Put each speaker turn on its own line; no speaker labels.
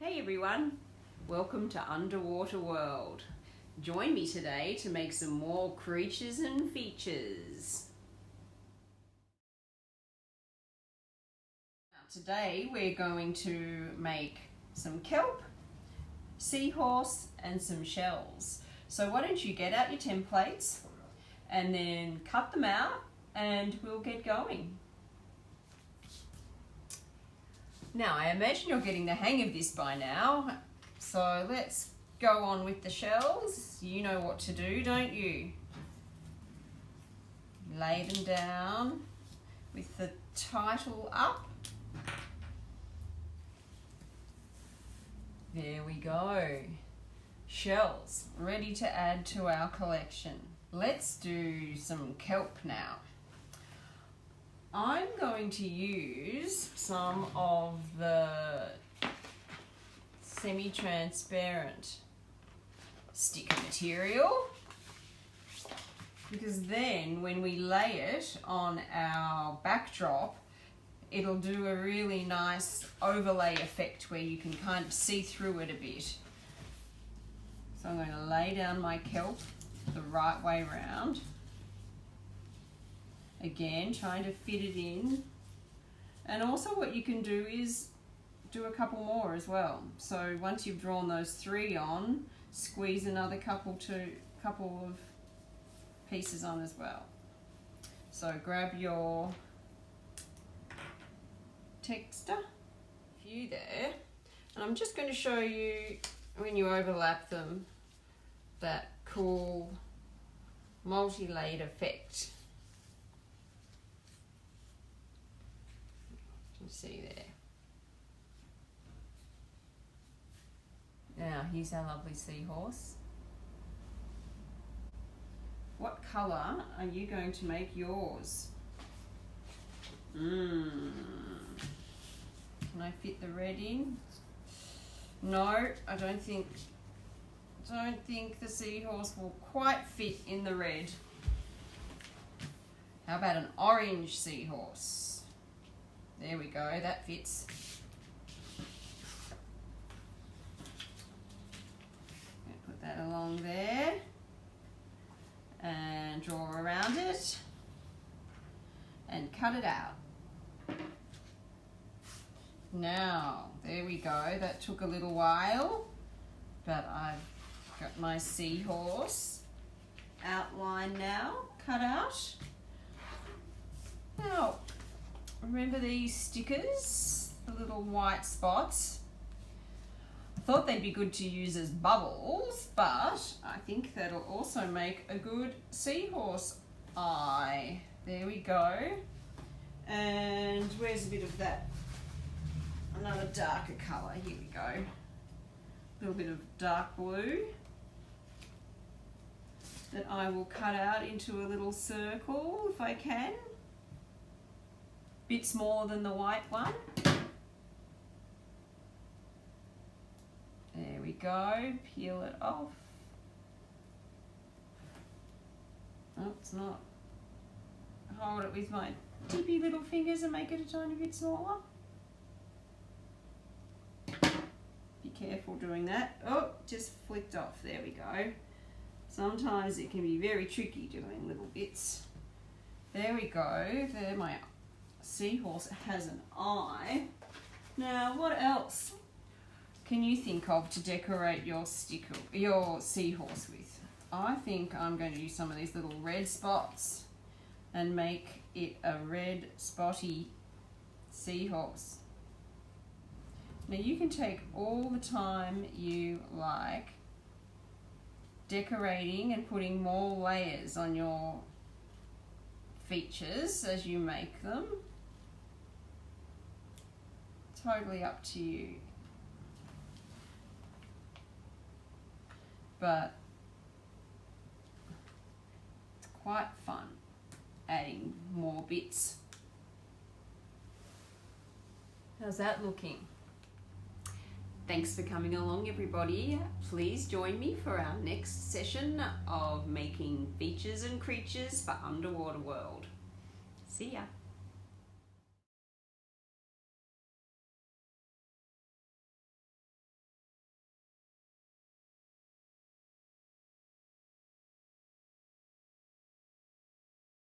Hey everyone, welcome to Underwater World. Join me today to make some more creatures and features. Now, today we're going to make some kelp, seahorse and some shells. So why don't you get out your templates and then cut them out and we'll get going. Now, I imagine you're getting the hang of this by now, so let's go on with the shells. You know what to do, don't you? Lay them down with the title up. There we go. Shells, ready to add to our collection. Let's do some kelp now. I'm going to use some of the semi-transparent sticker material, because then when we lay it on our backdrop, it'll do a really nice overlay effect where you can kind of see through it a bit. So I'm going to lay down my kelp the right way round. Again, trying to fit it in. And also what you can do is do a couple more as well. So once you've drawn those 3 on, squeeze another couple of pieces on as well. So grab your texture, few there, and I'm just going to show you when you overlap them that cool multi-layered effect. See there. Now here's our lovely seahorse. What colour are you going to make yours? Can I fit the red in? No, I don't think the seahorse will quite fit in the red. How about an orange seahorse? There we go, that fits. Put that along there and draw around it and cut it out. Now, there we go, that took a little while, but I've got my seahorse outline now, cut out. Now, remember these stickers, the little white spots? I thought they'd be good to use as bubbles, but I think that'll also make a good seahorse eye. There we go. And where's a bit of that? Another darker colour, here we go. A little bit of dark blue that I will cut out into a little circle if I can. Bit smaller than the white one. There we go, peel it off. Oh, it's not. Hold it with my tippy little fingers and make it a tiny bit smaller. Be careful doing that. Oh, just flicked off, there we go. Sometimes it can be very tricky doing little bits. There we go, there my seahorse has an eye. Now, what else can you think of to decorate your seahorse with? I think I'm going to use some of these little red spots and make it a red spotty seahorse. Now you can take all the time you like decorating and putting more layers on your features as you make them. Totally up to you. But it's quite fun adding more bits. How's that looking? Thanks for coming along, everybody. Please join me for our next session of making features and creatures for Underwater World. See ya.